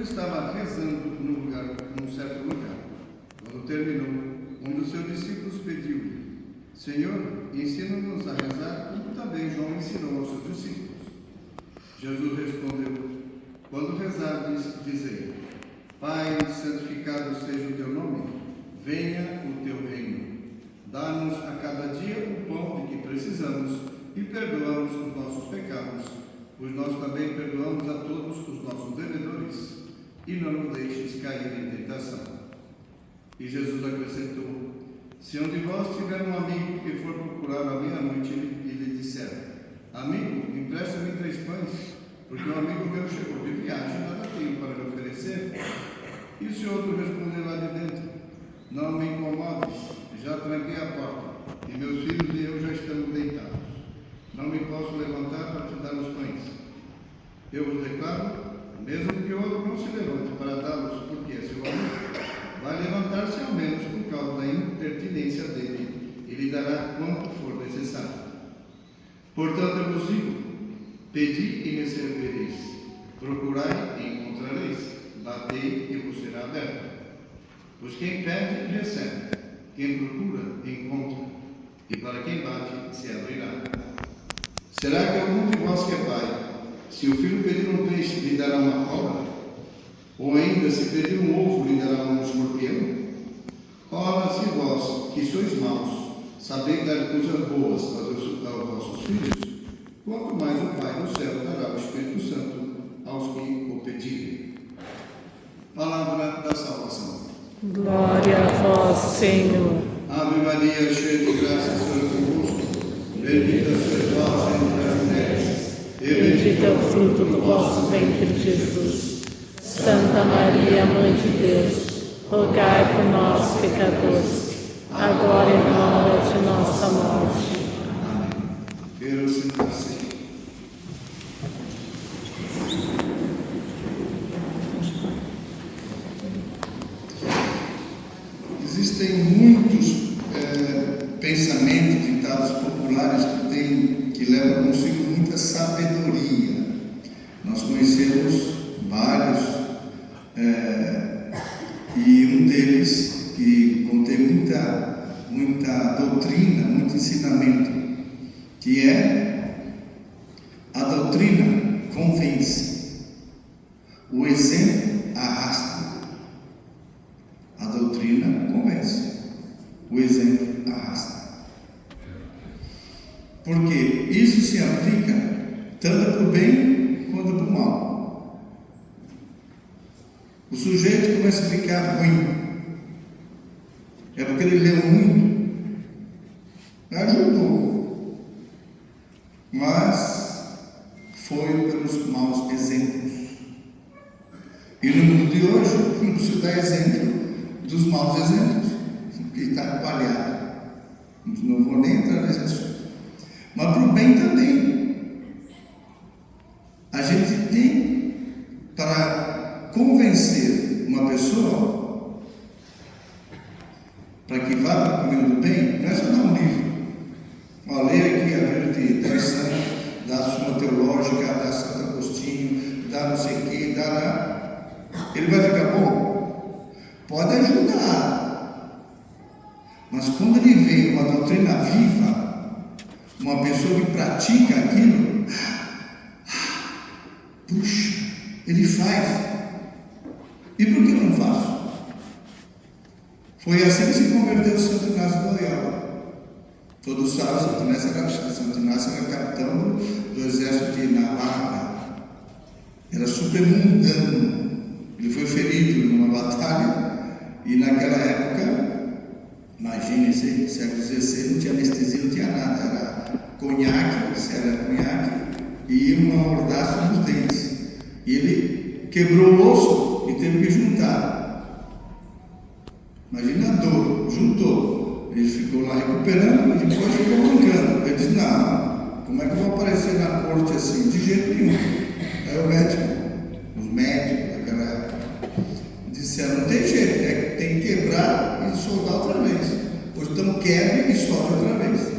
estava rezando num certo lugar. Quando terminou, um dos seus discípulos pediu-lhe: Senhor, ensina-nos a rezar, como também João ensinou aos seus discípulos. Jesus respondeu: Quando rezardes, dizei: Pai, santificado seja o teu nome, venha o teu reino. Dá-nos a cada dia o pão de que precisamos e perdoa-nos os nossos pecados, pois nós também perdoamos a todos os nossos devedores, e não nos deixes cair em tentação. E Jesus acrescentou: Se um de vós tiver um amigo que for procurar à meia-noite e lhe disser: Amigo, empresta-me 3 pães, porque um amigo meu chegou de viagem e nada tenho para lhe oferecer. E se outro responder lá de dentro: Não me incomodes, já tranquei a porta, e meus filhos e eu já estamos deitados. Não me posso levantar para te dar os pães. Eu vos declaro, mesmo que o outro não se levante para dá-los, porque é seu amigo, vai levantar-se ao menos por causa da impertinência dele, e lhe dará quanto for necessário. Portanto, eu vos digo: pedi e recebereis, procurai e encontrareis, batei e vos será aberto. Pois quem pede, recebe, quem procura, encontra, e para quem bate, se abrirá. Será que algum de vós que é pai, se o filho pedir um peixe, lhe dará uma cobra? Ou ainda, se pedir um ovo, lhe dará um escorpião? Ora, se vós, que sois maus, sabeis dar coisas boas aos vossos filhos, quanto mais o Pai do céu dará o Espírito Santo aos que o pedirem. Palavra da salvação. Glória a vós, Senhor. Ave Maria, cheia de graça, o Senhor é convosco. Bendita sois vós entre as mulheres, e Bendito é o fruto do vosso ventre, Jesus. Santa Maria, Mãe de Deus, rogai por nós, pecadores, agora e na hora de nossa morte. Amém. Quero sentar-se. Existem muitos pensamentos, ditados populares que levam consigo muita sabedoria. Nós conhecemos vários, e um deles que contém muita doutrina, muito ensinamento, que é: a doutrina convence, o exemplo arrasta. A doutrina convence, o exemplo arrasta. Porque isso se aplica tanto para o bem quanto para o mal. O sujeito começa a ficar ruim, é porque ele leu muito, ajudou, mas foi pelos maus exemplos. E no mundo de hoje, não precisa dar exemplo dos maus exemplos, porque está coalhado. Não vou nem entrar nesse assunto. Mas para o bem também. A gente tem para convencer uma pessoa para que vá para o caminho do bem, não é só dar um livro. Olha, leia aqui a Virtude da Santa, da Suma Teológica, da Santo Agostinho, da não sei o que, ele vai ficar bom? Pode ajudar. Mas quando ele vê uma doutrina viva, uma pessoa que pratica aquilo, puxa, ele faz. E por que eu não faço? Foi assim que se converteu Santo Inácio de Loyola. Todos sabem, Santo Inácio era capitão do exército de Navarra. Era super mundano. Ele foi ferido numa batalha e naquela época, imagine, século XVI, não tinha anestesia, não tinha nada. Era conhaque, e uma mordaça nos dentes. E ele quebrou o osso e teve que juntar. Imagina a dor, juntou. Ele ficou lá recuperando e depois ficou mancando. Ele disse: não, como é que eu vou aparecer na corte assim? De jeito nenhum. Aí o médico, os médicos daquela época, disseram: não tem jeito, tem que quebrar e soldar outra vez. Pois então quebre e solda outra vez.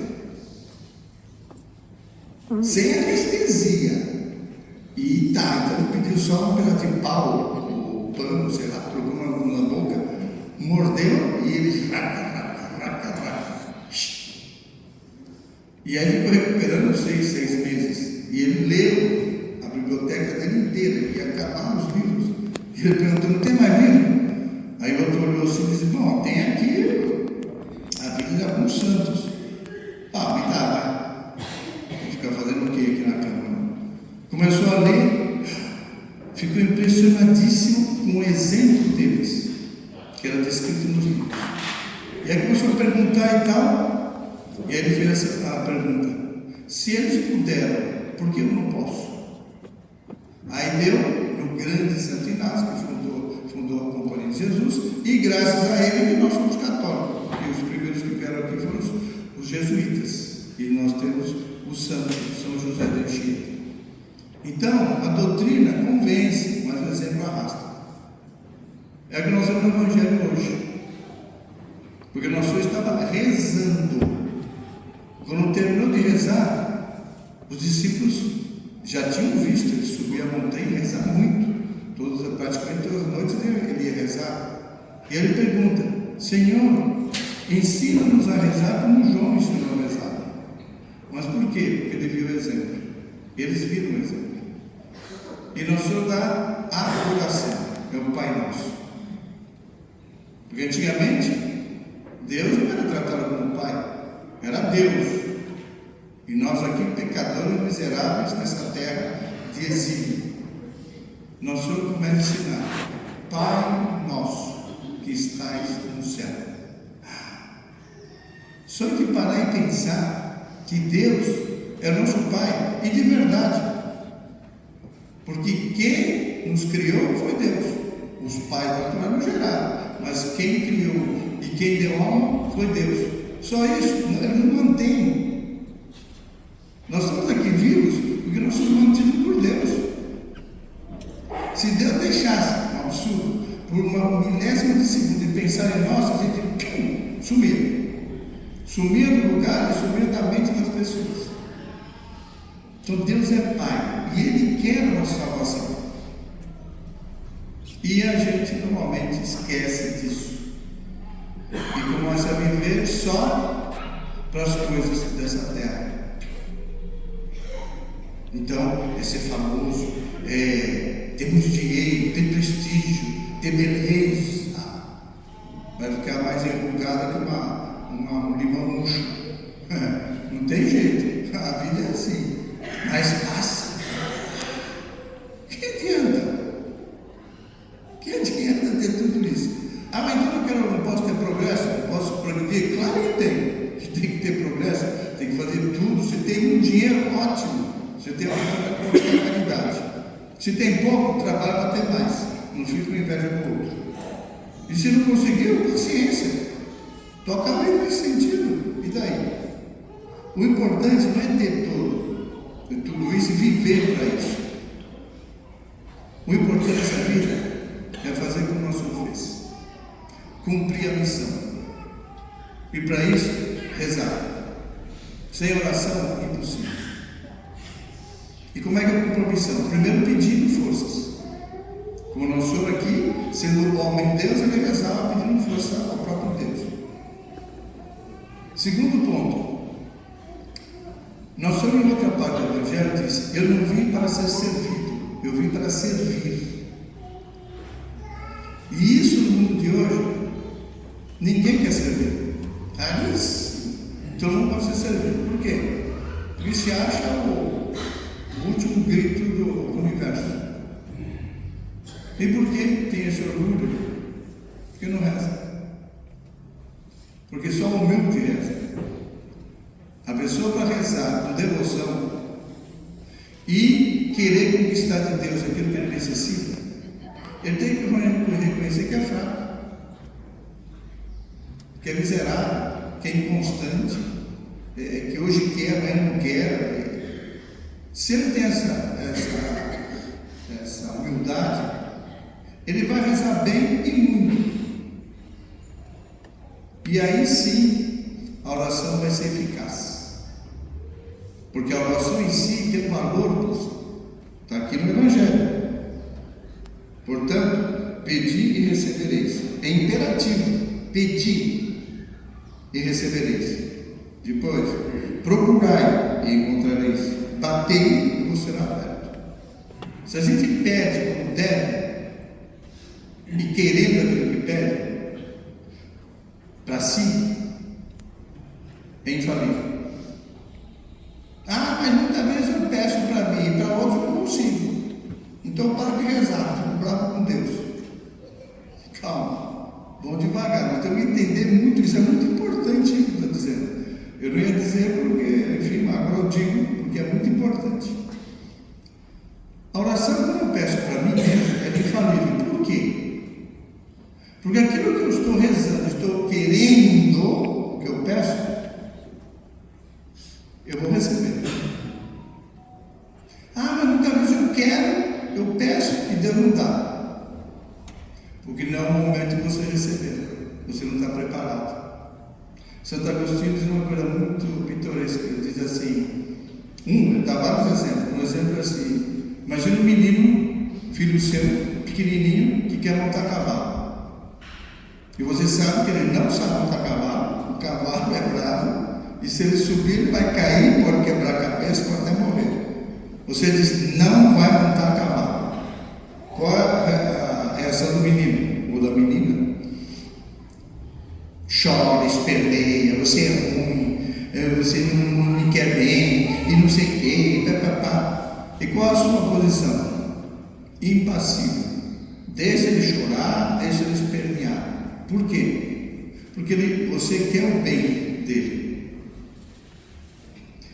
Sem anestesia. E então ele pediu só um pedaço de pau, pano, sei lá, colocou na boca, mordeu e ele raca. E aí ficou recuperando 6 meses. E ele leu a biblioteca dele inteira, ia acabar os livros. E ele perguntou: não tem mais livro? Aí o outro olhou assim e disse: bom, tem aqui a vida de alguns santos. Ah, me dá, vai. Vou ficar fazendo o que aqui na cama? Começou a ler, ficou impressionadíssimo com o exemplo deles, que era descrito nos livros. E aí começou a perguntar e tal. E aí ele fez a pergunta: se eles puderam, por que eu não posso? Aí deu no grande Santo Inácio, que fundou a Companhia de Jesus, e graças a ele que nós somos católicos, porque os primeiros que vieram aqui foram os jesuítas, e nós temos o santo São José de Anchieta. Então, a doutrina convence, mas o exemplo arrasta. É o que nós vemos no Evangelho hoje, porque nós só estava rezando. Quando terminou de rezar, os discípulos já tinham visto ele subir a montanha e rezar muito. Praticamente todas as noites ele ia rezar. E ele pergunta: Senhor, ensina-nos a rezar como João ensinou a rezar. Mas por quê? Porque ele viu o exemplo. Eles viram o exemplo. E nós Senhor dá a oração, é o Pai Nosso. Porque antigamente, Deus não era tratado como Pai. Era Deus, e nós aqui pecadores miseráveis nessa terra de exílio. Nosso Senhor começa a ensinar: Pai nosso que estais no céu. Só que parar e pensar que Deus é nosso Pai, e de verdade, porque quem nos criou foi Deus. Os pais naturais não geraram, mas quem criou e quem deu alma foi Deus. Só isso, ele nos mantém. Nós estamos aqui vivos porque nós somos mantidos por Deus. Se Deus deixasse um absurdo por uma milésima de segundo e pensar em nós, a gente sumia. Sumia do lugar e sumia da mente das pessoas. Então Deus é Pai e Ele quer a nossa salvação. E a gente normalmente esquece disso. E começa a viver só para as coisas dessa terra. Então, é ser famoso, ter muito dinheiro, ter prestígio, ter beleza. Vai ficar mais enrugada que um limão murcho. Não tem jeito, a vida é assim. Mas passa. Que adianta? Que adianta ter tudo isso? Ah, mas então eu não posso ter progresso, não posso progredir? Claro que tem que ter progresso, tem que fazer tudo. Se tem muito dinheiro, ótimo. Se tem uma qualidade. Se tem pouco, trabalha para ter mais. Não fica com inveja do outro. E se não conseguiu, paciência. Toca bem nesse sentido. E daí? O importante não é ter tudo isso e viver para isso. O importante nessa vida é fazer como nosso Senhor fez. Cumprir a missão. E para isso, rezar. Sem oração, impossível. E como é que eu cumpro a missão? Primeiro, pedindo forças. Como nós somos aqui, sendo homem Deus, ele rezava pedindo força ao próprio Deus. Segundo ponto, nós somos em outra parte do Evangelho, diz: eu não vim para ser servido, eu vim para servir. E isso no mundo de hoje, ninguém quer servir. Então não pode ser servido. Por quê? Porque se acha o último grito do universo. E por que tem esse orgulho? Porque não reza. Porque só o humilde reza. A pessoa para rezar com devoção e querer conquistar de Deus aquilo que ele necessita, ele tem que reconhecer que é fraco, que é miserável, que é inconstante, que hoje quer, amanhã não quer. Se ele tem essa humildade, ele vai rezar bem e muito. E aí sim, a oração vai ser eficaz. Porque a oração em si tem valor, está aqui no Evangelho. Portanto, pedi e recebereis. É imperativo, pedi e recebereis. Depois, procurai e encontrareis, batei e vos será aberto. Se a gente pede como deve, e querendo aquilo que pede, para si, é infalível. Ah, mas muitas vezes eu peço para mim e para outros eu não consigo. Então eu paro de rezar, fico bravo com Deus. Calma, vamos devagar, nós temos que entender muito, isso é muito importante o que eu estou dizendo. Eu não ia dizer porque, enfim, agora eu digo porque é muito importante. A oração, quando eu peço para mim mesmo, é infalível. Por quê? Porque aquilo que eu estou rezando, estou querendo o que eu peço, eu vou receber. Ah, mas muitas vezes eu quero, eu peço e Deus não dá. Porque não é o momento de você receber. Você não está preparado. Santo Agostinho diz uma coisa muito pitoresca. Ele diz assim, ele dá vários exemplos. Um exemplo é assim: imagina um menino, filho seu, pequenininho, que quer montar cavalo. E você sabe que ele não sabe montar cavalo, o cavalo é bravo, e se ele subir, ele vai cair, pode quebrar a cabeça, pode até morrer. Você diz, não vai montar cavalo. Qual é a reação do menino ou da menina? Chora, esperneia, você é ruim, você não me quer bem, e não sei o quê, papapá. E qual a sua posição? Impassível. Deixa ele chorar, deixa ele espernear. Por quê? Porque você quer o bem dele.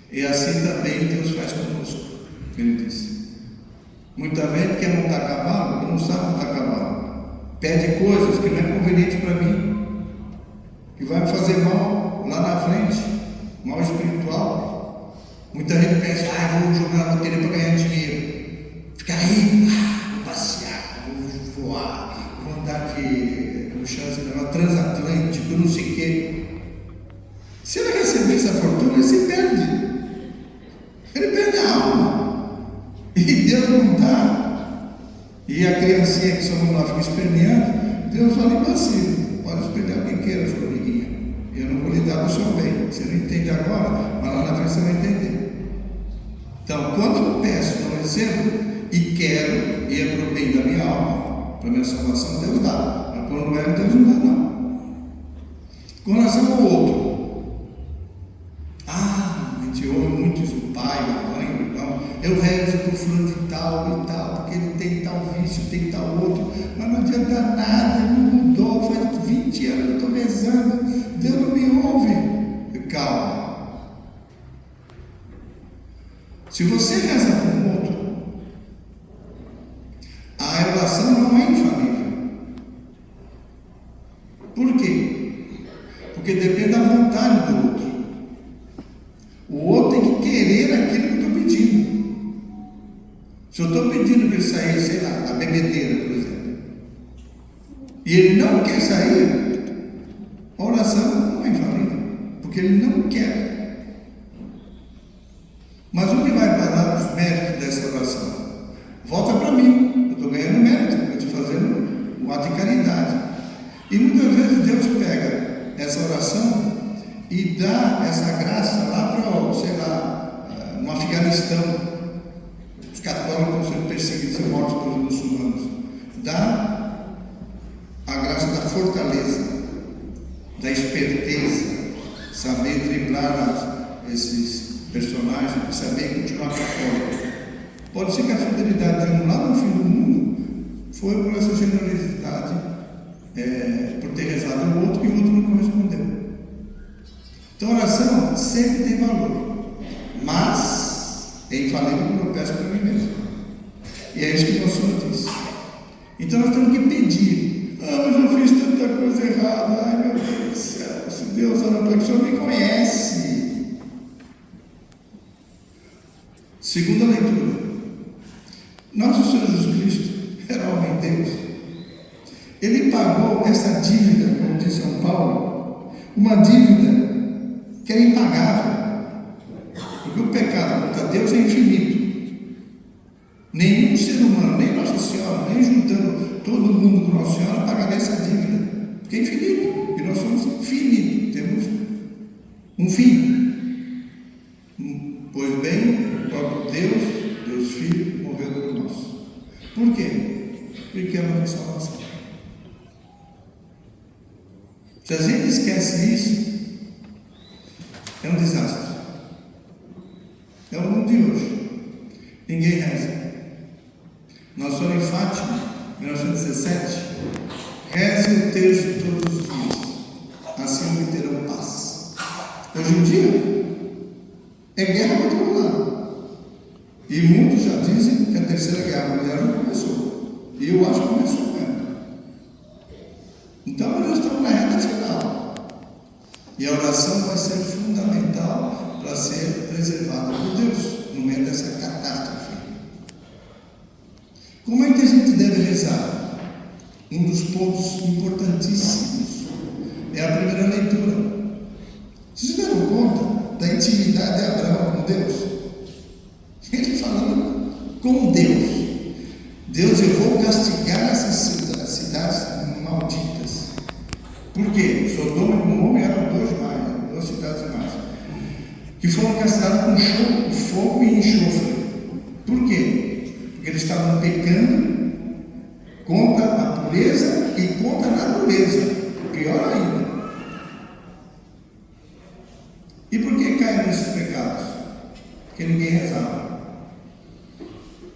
E assim também Deus faz conosco. Ele disse. Muita gente quer montar cavalo e não sabe montar cavalo. Pede coisas que não é conveniente para mim, que vai me fazer mal lá na frente, mal espiritual. Muita gente pensa, vou jogar na loteria para ganhar dinheiro. Ficar rico, vou passear, vou voar, vou andar aqui. Chance de transatlântico, não sei o quê. Se ele receber essa fortuna, ele se perde. Ele perde a alma. E Deus não dá. E a criancinha que somos nós fica esperneando, Deus olha impassível. Pode espernear quem queira, formiguinha. Eu não vou lhe dar o seu bem. Você não entende agora, mas lá na frente você vai entender. Então, quando eu peço, não recebo, e quero, e é para o bem da minha alma, para a minha salvação, Deus dá. Quando não é, Deus não dá, não. Com relação ao outro, a gente ouve muito isso, o pai, a mãe, o irmão, eu rezo por fulano de tal e tal, porque ele tem tal vício, tem tal outro, mas não adianta nada, ele não mudou, faz 20 anos que eu estou rezando, Deus não me ouve. Calma. Se você reza por um outro, a oração não é infalível. Por quê? Porque depende da vontade do outro. O outro tem que querer aquilo que eu estou pedindo. Se eu estou pedindo para ele sair, sei lá, da bebedeira, por exemplo, e ele não quer sair, a oração não é infalível, porque ele não quer. Mas o que vai parar os méritos dessa oração? Volta para mim, eu estou ganhando mérito, eu estou fazendo um ato de caridade. E muitas vezes Deus pega essa oração e dá essa graça lá para, sei lá, no Afeganistão. Os católicos estão sendo perseguidos e mortos pelos muçulmanos. Dá a graça da fortaleza, da esperteza, saber driblar esses personagens, saber continuar católico. Pode ser que a fidelidade de um lá no fim do mundo foi por essa generosidade. Por ter rezado o outro e o outro não correspondeu. Então a oração sempre tem valor, mas é infalível quando eu peço para mim mesmo. E é isso que o nosso Senhor disse. Então nós temos que pedir. Mas eu fiz tanta coisa errada. Ai meu Deus do céu, se Deus olha para mim, o Senhor me conhece. Segunda leitura. Nosso Senhor Jesus Cristo era homem Deus. Ele pagou essa dívida, como diz São Paulo, uma dívida que era impagável, porque o pecado contra Deus é infinito. Nenhum ser humano, nem Nossa Senhora, nem juntando todo mundo com Nossa Senhora, pagaria essa dívida. Porque é infinito. E nós somos infinitos. Temos um fim. Pois bem, o próprio Deus Filho, morreu por nós. Por quê? Porque é uma salvação. Se a gente esquece isso, é um desastre. É o mundo de hoje. Ninguém reza. Nós somos em Fátima, 1917. Reze o terço todos os dias. Assim obterão paz. Hoje em dia, é guerra para todo lado. E muitos já dizem que a terceira guerra mundial já começou. E eu acho que começou mesmo. Então nós estamos na reta final. E a oração vai ser fundamental para ser preservada por Deus no meio dessa catástrofe. Como é que a gente deve rezar? Um dos pontos importantíssimos é a primeira leitura. Vocês deram conta da intimidade de Abraão com Deus? Ele falando com Deus. Deus, eu vou castigar essas cidades malditas. Por quê? Sodoma e Gomorra eram duas cidades mais, que foram castigadas com fogo e enxofre. Por quê? Porque eles estavam pecando contra a pureza e contra a natureza. Pior ainda. E por que caíram nesses pecados? Porque ninguém rezava.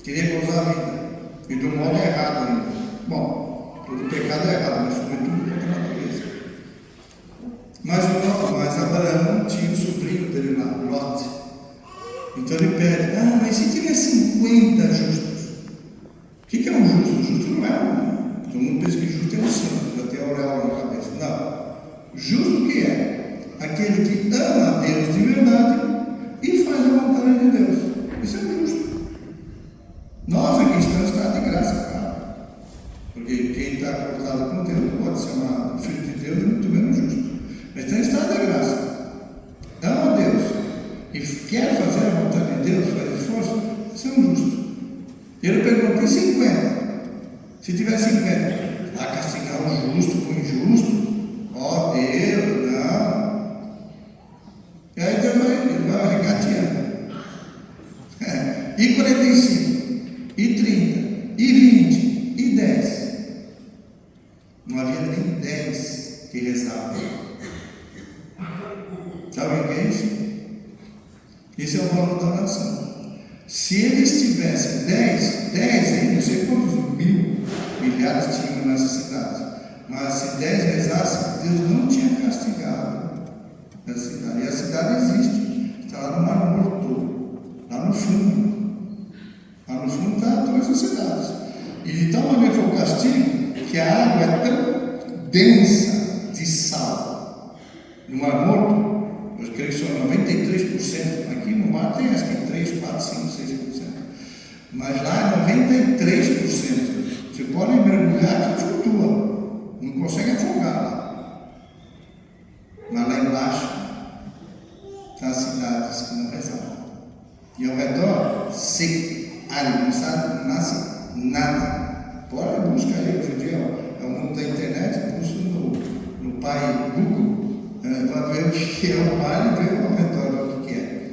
Queria gozar a vida. E do modo errado ainda. Bom, todo pecado é errado, mas sobretudo contra a natureza. Mas Abraão tinha um sobrinho dele lá, Lot. Então ele pede, mas se tiver 50 justos, o que é um justo? O justo não é um. Todo mundo pensa que justo é um santo, já tem a auréola na cabeça. Não. Justo o que é? Aquele que ama a Deus de verdade e faz a vontade de Deus. Isso é justo. Nós aqui estamos de graça, cara. Porque quem está acordado com Deus não pode ser chamado filho de Deus e muito menos justo. Mas está em estado de graça. Ama a Deus e quer fazer a vontade de Deus, faz esforço, isso é um justo. Ele perguntou, tem 50. Se tiver 50, vai castigar o justo com o injusto? Ó Deus, não. E aí Deus vai regateando. E 45, e 30, e 20, e 10. Não havia nem 10 que rezavam. Sabe o que é isso? Esse é o valor da oração. Se eles tivessem 10 aí, não sei quantos milhares tinham nessa cidade, mas se 10 rezassem, Deus não tinha castigado a cidade. E a cidade existe, está lá no Mar Morto, lá no fundo. Lá no fundo está todas as cidades. E de tal maneira foi o castigo que a água é tão densa de sal no Mar Morto. Eu creio que são 93%. Aqui no mar tem acho que 3, 4, 5, 6%. Mas lá é 93%. Você pode mergulhar que flutua. Não consegue afogar lá. Mas lá embaixo está as cidades que não rezavam. E ao redor, seco, árido, não nasce nada. Pode buscar aí hoje em dia. É o mundo da internet. Busca no pai Google. Para ver o que é o mar e ver ao redor o que é.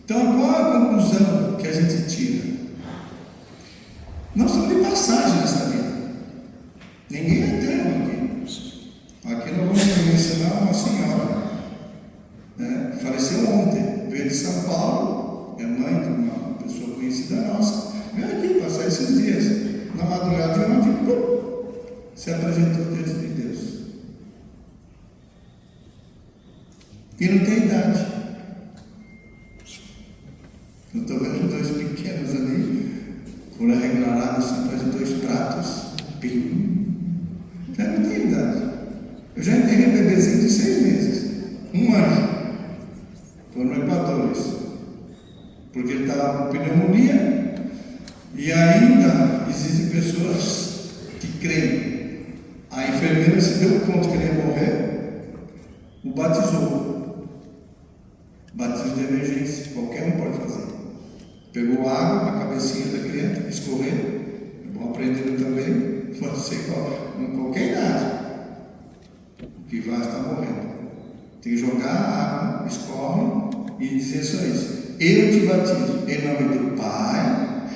Então, qual a conclusão que a gente tira? Nós estamos de passagem nessa vida. Ninguém é eterno aqui. Aqui nós vamos mencionar uma senhora, que faleceu ontem, veio de São Paulo, é mãe de uma pessoa conhecida nossa. Veio aqui passar esses dias. Na madrugada de ontem, se apresentou diante de Deus. E não tem idade. Eu estou vendo dois pequenos ali, com a regularada assim, faz 2 pratos, já não tem idade. Eu já enterrei um bebezinho de 6 meses, um anjo, foi no Equador, porque ele estava com pneumonia, e ainda existem pessoas que creem. A enfermeira se deu conta que ele ia morrer, o batizou. Batismo de emergência, qualquer um pode fazer. Pegou água na cabecinha da criança, que vai estar morrendo. Tem que jogar a água, escorre e dizer só isso. Eu te batizo em nome do Pai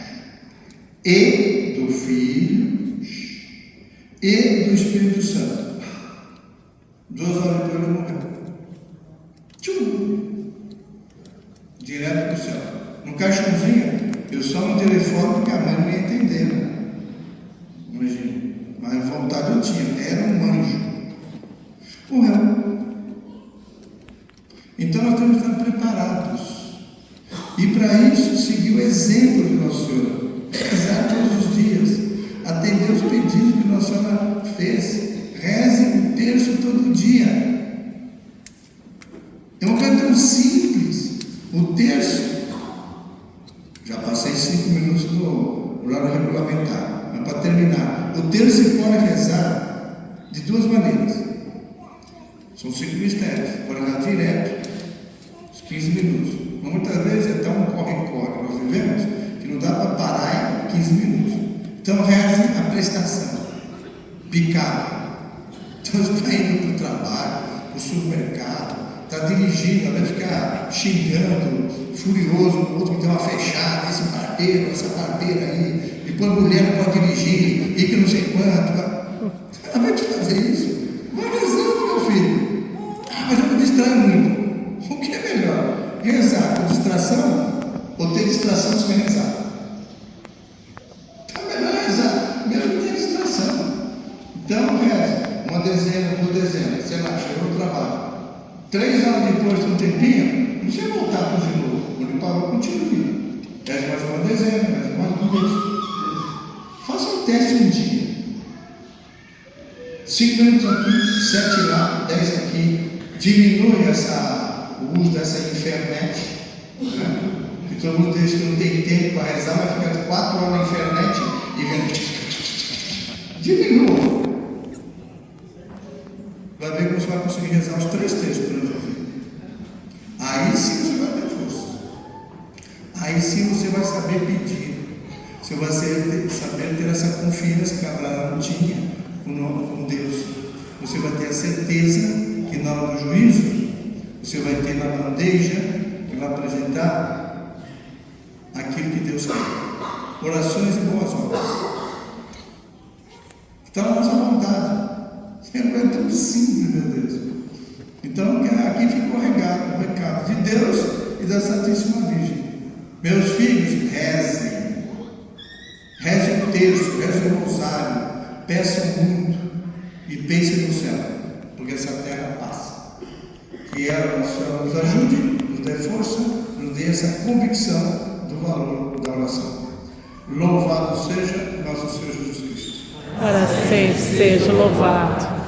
e do Filho e do Espírito Santo. 2 horas depois ele morreu. Tchum! Direto para o céu. No caixãozinho, eu só no telefone porque a mãe não ia entender, né? Imagina. Mas vontade eu tinha. Era um anjo. Morreu. Então nós temos que estar preparados. E para isso, seguir o exemplo de Nossa Senhora. Rezar todos os dias. Atender os pedidos que Nossa Senhora fez. Reze o terço todo dia. É uma coisa tão simples. O terço. Já passei 5 minutos no horário regulamentar. Mas para terminar, o terço se pode rezar de 2 maneiras. São 5 mistérios. Pode rezar direto. 15 minutos. Mas muitas vezes é tão corre-corre nós vivemos que não dá para parar em 15 minutos. Então reze a prestação. Picada. Então você está indo para o trabalho, para o supermercado, está dirigindo, vai ficar xingando, furioso, o outro que tem uma fechada, esse barbeiro, essa barbeira aí, depois a mulher não pode dirigir, e que não sei quanto. Ela vai te fazer isso? Vai rezando, meu filho. Mas eu me distraio muito. O que é melhor? Rezar com distração ou ter distração sem rezar? É melhor rezar, mesmo ter distração. Então reza, uma dezena, 2 dezenas, sei lá, chegou no trabalho. 3 horas depois de um tempinho, não precisa voltar para de novo. Quando ele parou, continue. Reza mais uma dezena, mais 2. Faça um teste um dia. 5 minutos aqui, 7 lá, 10 aqui. Diminui o uso dessa internet, né? Que todo mundo diz que não tem tempo para rezar, vai ficar 4 horas na internet e vendo. Diminua. Vai ver que você vai conseguir rezar os 3 textos durante a vida. Aí sim você vai ter força. Aí sim você vai saber pedir. Você vai saber ter essa confiança que Abraão tinha com Deus. Você vai ter a certeza que na hora do juízo, você vai ter na bandeja que vai apresentar aquilo que Deus quer. Orações e boas obras. Está na nossa vontade. É tão simples, meu Deus. Então, aqui ficou o recado de Deus e da Santíssima Virgem. Meus filhos, rezem. Rezem o terço, rezem o rosário. Peçam muito e pensem no céu, porque essa terra passa. Que ela, Nossa Senhora, nos ajude, nos dê força, nos dê essa convicção do valor da oração. Louvado seja nosso Senhor Jesus Cristo. Para sempre seja louvado.